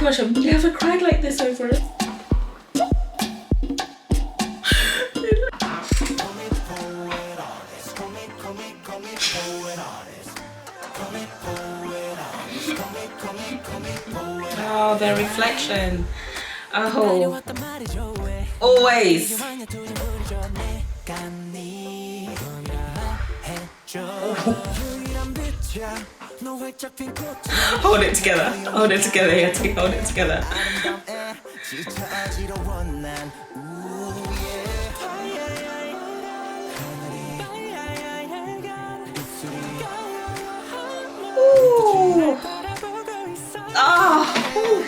gosh, I've never cried like this over it. Oh, their reflection. Oh, always. Hold it together. Hold it together. You have to hold it together. Ooh. Oh. Ooh.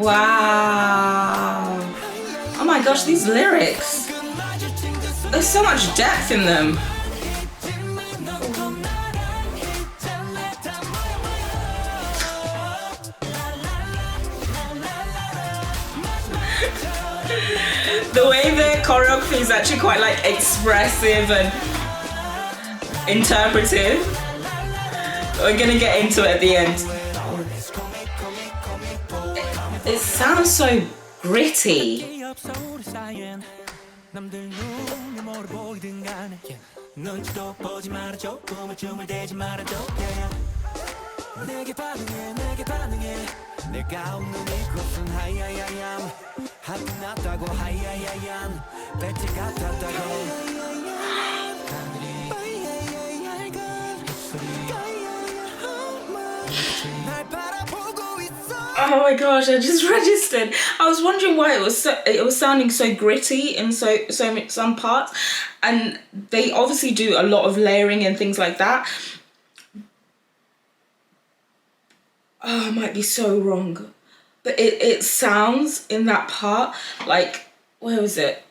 Wow. Oh my gosh, these lyrics. There's so much depth in them. The way the choreography is actually quite like expressive and interpretive. We're gonna get into it at the end. It sounds so gritty. Oh my gosh, I just registered. I was wondering why it was sounding so gritty in some parts, and they obviously do a lot of layering and things like that. Oh, I might be so wrong, but it sounds in that part like, where was it?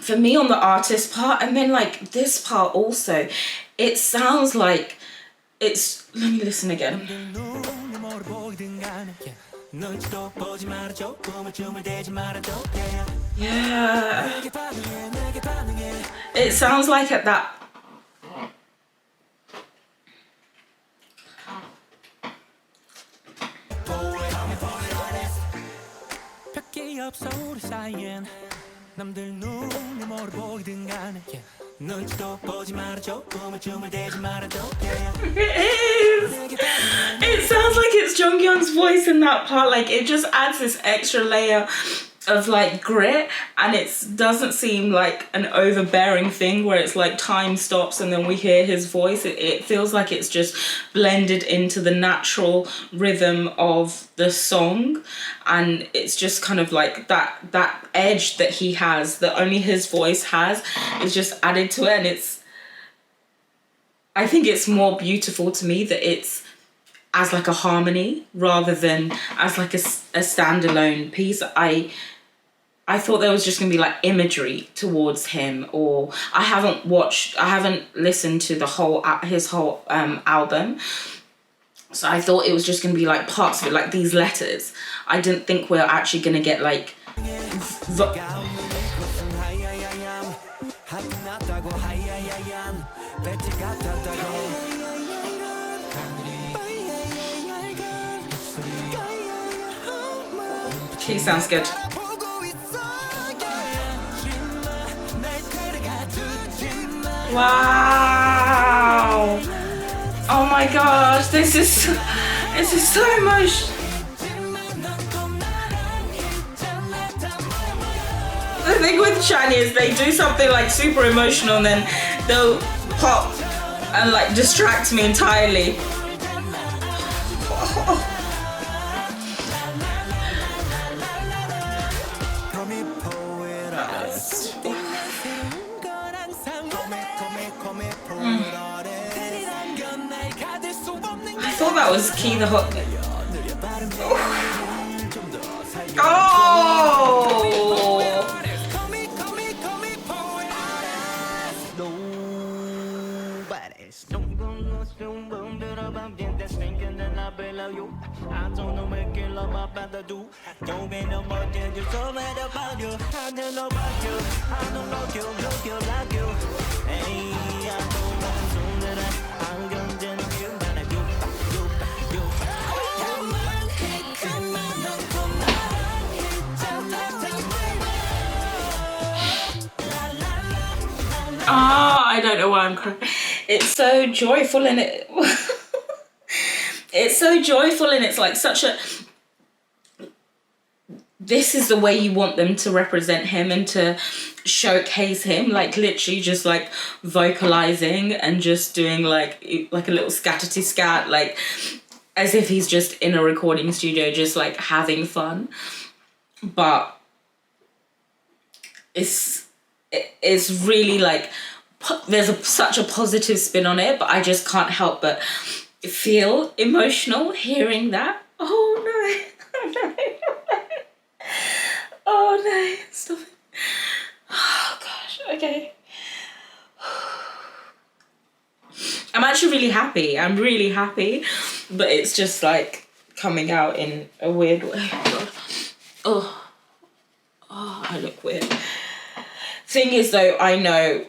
For me on the artist part, and then like this part also, it sounds like it's, let me listen again. Yeah. It sounds like at that. It sounds like it's Jonghyun's voice in that part. Like, it just adds this extra layer of like grit, and it doesn't seem like an overbearing thing where it's like time stops and then we hear his voice. It feels like it's just blended into the natural rhythm of the song, and it's just kind of like that edge that he has, that only his voice has, is just added to it. And I think it's more beautiful to me that it's as like a harmony rather than as like a standalone piece. I thought there was just gonna be like imagery towards him, or I haven't listened to his whole album, so I thought it was just gonna be like parts of it, like these letters. I didn't think we're actually gonna get like he sounds good. Wow! Oh my gosh, this is so emotional. The thing with SHINee is they do something like super emotional and then they'll pop and like distract me entirely. I thought that was Key the Hook. Oh! I don't know why I'm crying. It's so joyful and it's so joyful and it's like such a... This is the way you want them to represent him and to showcase him, like literally just like vocalizing and just doing like a little scatterty scat, like as if he's just in a recording studio just like having fun. But it's really like there's such a positive spin on it, but I just can't help but feel emotional hearing that. Oh no. Oh no, stop it. Oh gosh, okay. I'm actually really happy. I'm really happy, but it's just like coming out in a weird way. Oh, I look weird. Thing is though, I know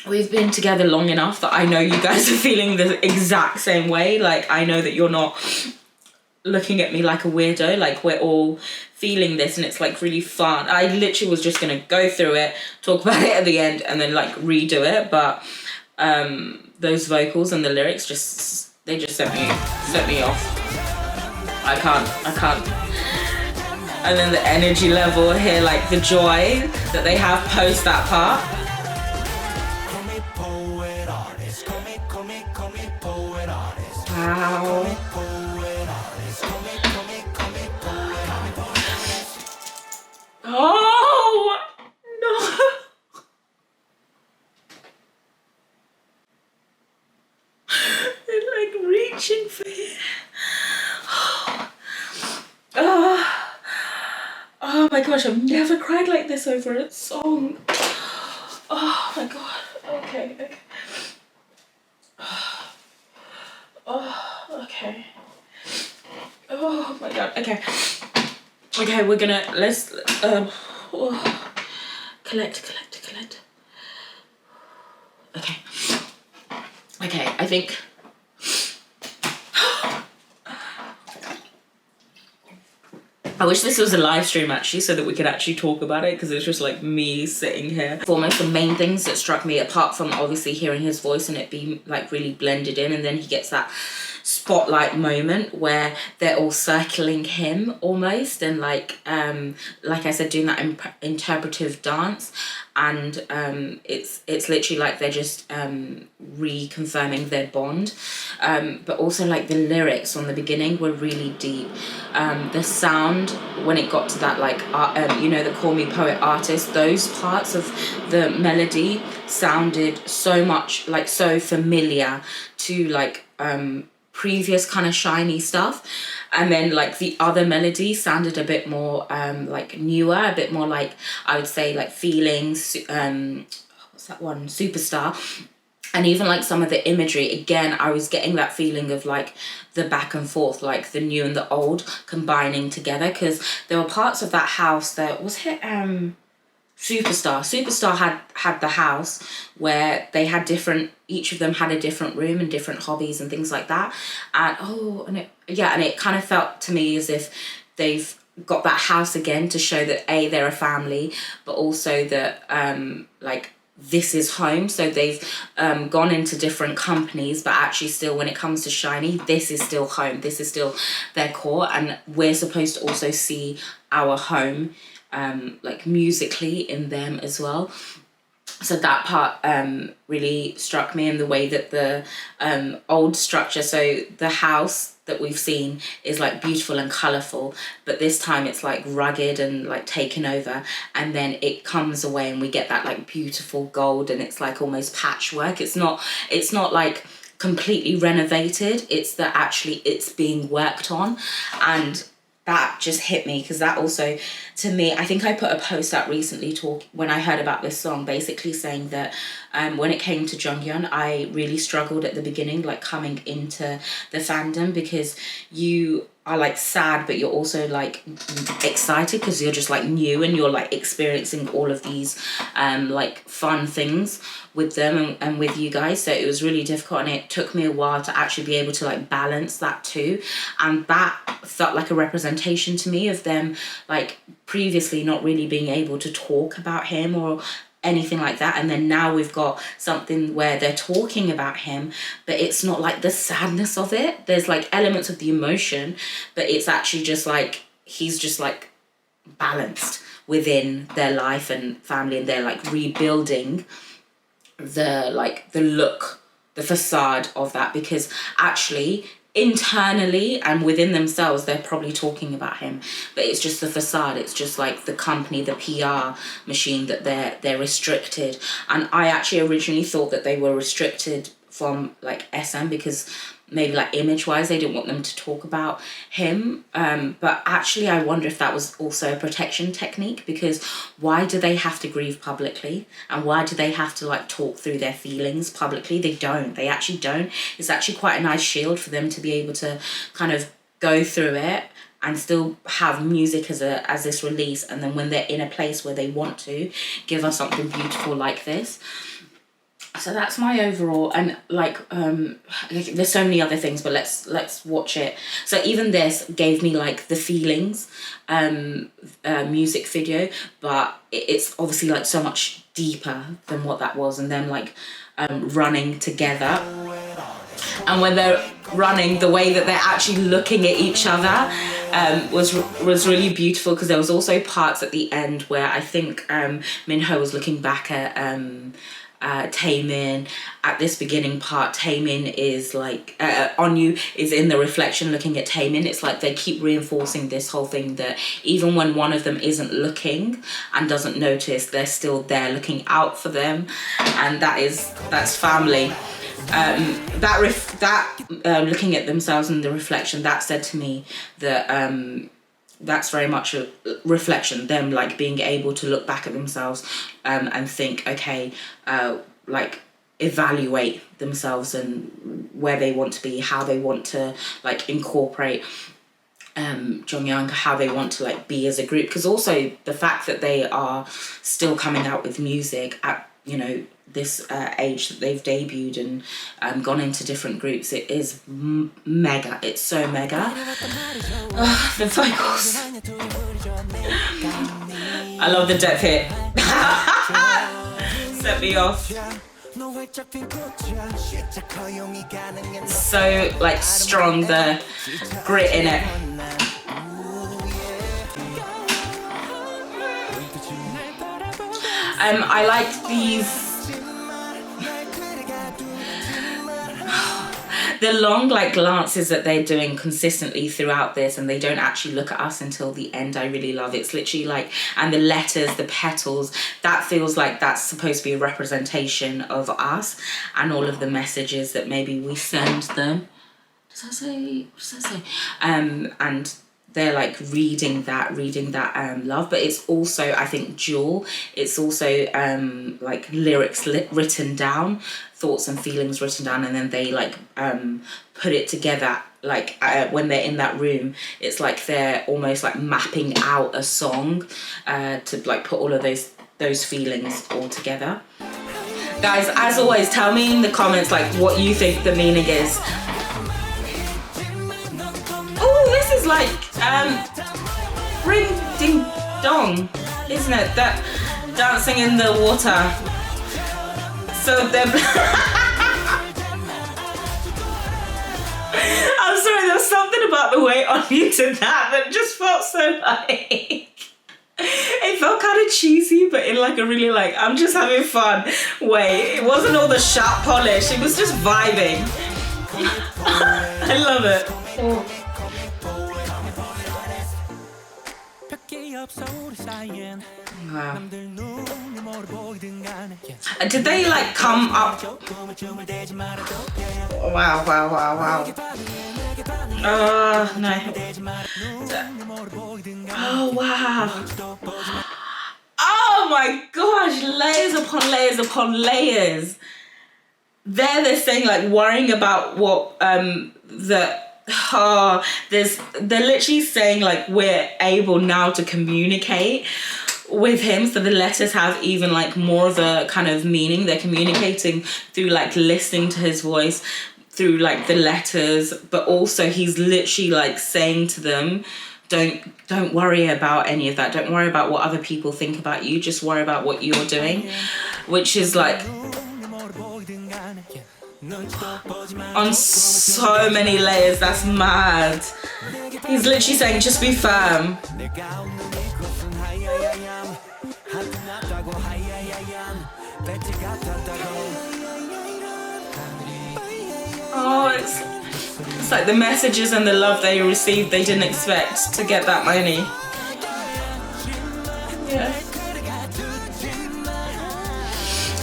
we've been together long enough that I know you guys are feeling the exact same way. Like, I know that you're not looking at me like a weirdo. Like, we're all feeling this and it's like really fun. I literally was just gonna go through it, talk about it at the end and then like redo it, but those vocals and the lyrics they just set me off. I can't. And then the energy level here, like the joy that they have post that part. Wow. Oh no! They're like reaching for it. Oh my gosh, I've never cried like this over a song. Oh my god. Okay. Oh, okay. Oh my god. Okay, we're gonna let's collect. Okay, I think I wish this was a live stream actually so that we could actually talk about it, because it's just like me sitting here. Almost the main things that struck me, apart from obviously hearing his voice and it being like really blended in, and then he gets that spotlight moment where they're all circling him almost, and like I said, doing that interpretive dance, and it's literally like they're just reconfirming their bond, but also like the lyrics on the beginning were really deep. The sound when it got to that like you know, the Call Me Poet artist, those parts of the melody sounded so much like so familiar to like previous kind of SHINee stuff, and then like the other melody sounded a bit more like newer, a bit more like, I would say, like Feelings, what's that one, Superstar, and even like some of the imagery, again I was getting that feeling of like the back and forth, like the new and the old combining together, because there were parts of that house that was it Superstar had the house where they had each of them had a different room and different hobbies and things like that, and it kind of felt to me as if they've got that house again to show that they're a family, but also that like this is home. So they've gone into different companies, but actually still when it comes to SHINee, this is still home, this is still their core, and we're supposed to also see our home like musically in them as well. So that part really struck me, in the way that the old structure, so the house that we've seen is like beautiful and colourful, but this time it's like rugged and like taken over, and then it comes away and we get that like beautiful gold, and it's like almost patchwork. It's not like completely renovated, it's that actually it's being worked on, and that just hit me, because that also, to me, I think I put a post out recently when I heard about this song, basically saying that when it came to Jonghyun, I really struggled at the beginning, like coming into the fandom, because you are like sad, but you're also like excited because you're just like new and you're like experiencing all of these like fun things with them and with you guys. So it was really difficult, and it took me a while to actually be able to like balance that too, and that felt like a representation to me of them like previously not really being able to talk about him or anything like that. And then now we've got something where they're talking about him, but it's not like the sadness of it. There's like elements of the emotion, but it's actually just like he's just like balanced within their life and family, and they're like rebuilding the look, the facade of that, because actually internally and within themselves they're probably talking about him, but it's just the facade. It's just like the company, the PR machine, that they're restricted. And I actually originally thought that they were restricted from like SM because maybe like image wise they didn't want them to talk about him, but actually I wonder if that was also a protection technique, because why do they have to grieve publicly, and why do they have to like talk through their feelings publicly? They actually don't. It's actually quite a nice shield for them to be able to kind of go through it and still have music as this release, and then when they're in a place where they want to give us something beautiful like this. So that's my overall, and like there's so many other things, but let's watch it. So even this gave me like the feelings music video, but it's obviously like so much deeper than what that was. And then like running together, and when they're running, the way that they're actually looking at each other was really beautiful, because there was also parts at the end where I think Minho was looking back at Taemin. At this beginning part, Taemin is like Onyu is in the reflection looking at Taemin. It's like they keep reinforcing this whole thing that even when one of them isn't looking and doesn't notice, they're still there looking out for them, and that's family. Looking at themselves in the reflection, that said to me that that's very much a reflection, them like being able to look back at themselves and think, okay, like evaluate themselves and where they want to be, how they want to like incorporate Jonghyun, how they want to like be as a group. Because also the fact that they are still coming out with music at, you know, this age that they've debuted and gone into different groups, it is mega. It's so mega. The vocals. I love the depth hit. Set me off. So like strong, the grit in it. I like these the long like glances that they're doing consistently throughout this, and they don't actually look at us until the end. I really love it. It's literally like, and the letters, the petals, that feels like that's supposed to be a representation of us and all of the messages that maybe we send them. What does I say? And they're like reading that love, but it's also, I think, dual. It's also like lyrics written down, thoughts and feelings written down, and then they like put it together. Like when they're in that room, it's like they're almost like mapping out a song to like put all of those feelings all together. Guys, as always, tell me in the comments like what you think the meaning is. Oh, this is like ring ding dong, isn't it? That dancing in the water. So they're I'm sorry, there was something about the way Onyu did that just felt so like it felt kind of cheesy, but in like a really like I'm just having fun way. It wasn't all the sharp polish, it was just vibing. I love it. Wow. Did they like come up? Wow. Oh no. Oh wow. Oh my gosh, layers upon layers upon layers. They're saying like worrying about what they're literally saying like we're able now to communicate with him, so the letters have even like more of a kind of meaning. They're communicating through like listening to his voice, through like the letters, but also he's literally like saying to them don't worry about any of that. Don't worry about what other people think about you. Just worry about what you're doing, which is like on so many layers. That's mad. He's literally saying, just be firm. Oh, it's like the messages and the love they received, they didn't expect to get that many. Yeah.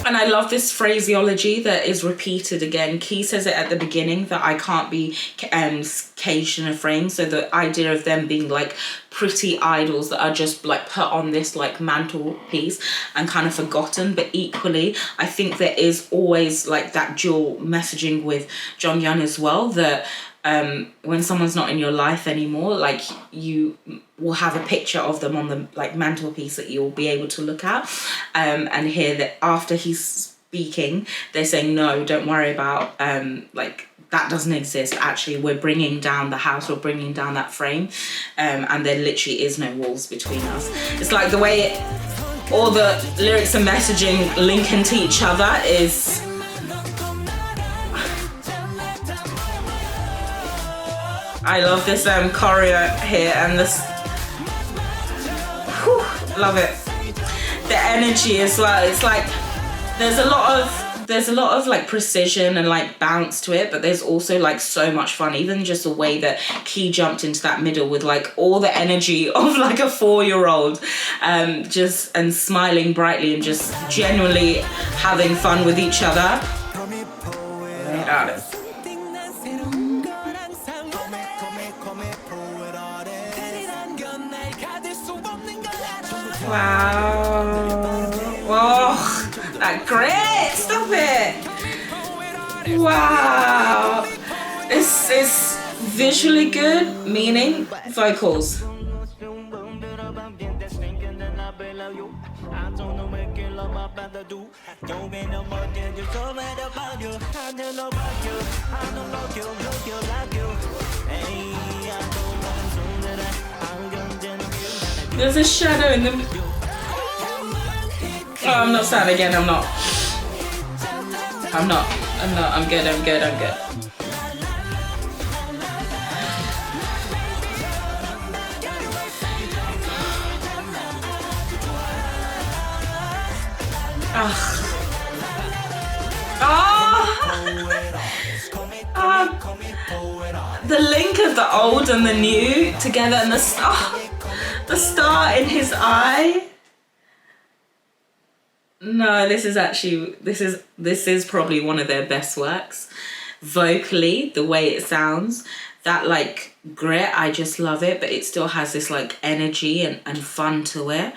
And I love this phraseology that is repeated again. Key says it at the beginning, that I can't be caged in a frame. So the idea of them being like pretty idols that are just like put on this like mantelpiece and kind of forgotten. But equally, I think there is always like that dual messaging with Jonghyun as well, that when someone's not in your life anymore, like you will have a picture of them on the like mantelpiece that you'll be able to look at, and hear that after he's speaking, they're saying, no, don't worry about like that doesn't exist. Actually, we're bringing down the house, we're bringing down that frame, and there literally is no walls between us. It's like the way all the lyrics and messaging link into each other is. I love this choreo here and this, love it. The energy as well. It's like there's a lot of like precision and like bounce to it, but there's also like so much fun. Even just the way that Key jumped into that middle with like all the energy of like a 4-year-old, just and smiling brightly and just genuinely having fun with each other. Wow. Oh, that great. Stop it. Wow. This is visually good, meaning vocals. There's a shadow in the... Oh, I'm not sad again, I'm not. I'm good. The link of the old and the new together, and the star in his eye. No, this is probably one of their best works. Vocally, the way it sounds, that like grit, I just love it, but it still has this like energy and fun to it.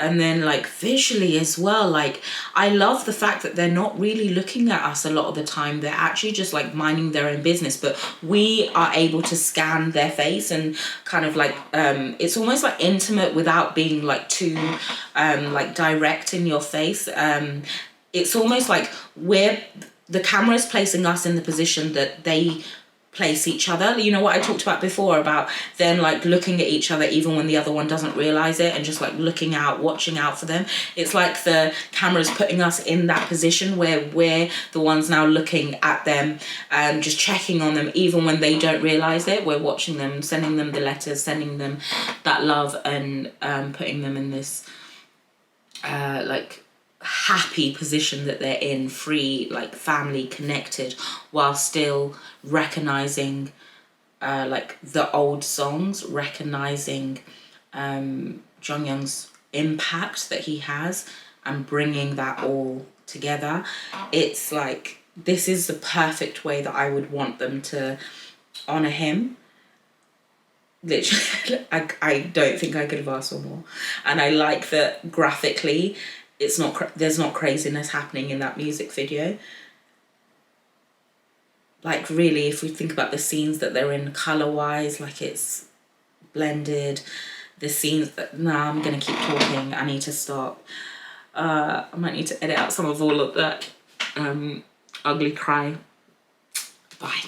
And then like visually as well, like I love the fact that they're not really looking at us a lot of the time. They're actually just like minding their own business, but we are able to scan their face and kind of like it's almost like intimate without being like too like direct in your face. It's almost like the camera's placing us in the position that they place each other. You know what I talked about before about them like looking at each other even when the other one doesn't realize it, and just like looking out, watching out for them. It's like the camera's putting us in that position where we're the ones now looking at them and just checking on them even when they don't realize it. We're watching them, sending them the letters, sending them that love, and putting them in this like happy position that they're in, free, like family connected, while still recognizing like the old songs, recognizing Jonghyun's impact that he has and bringing that all together. It's like, this is the perfect way that I would want them to honor him. Literally, I don't think I could have asked for more. And I like that graphically there's not craziness happening in that music video. Like really, if we think about the scenes that they're in color wise, like it's blended. The scenes that, nah, I'm gonna keep talking, I need to stop. I might need to edit out some of all of that ugly cry. Bye.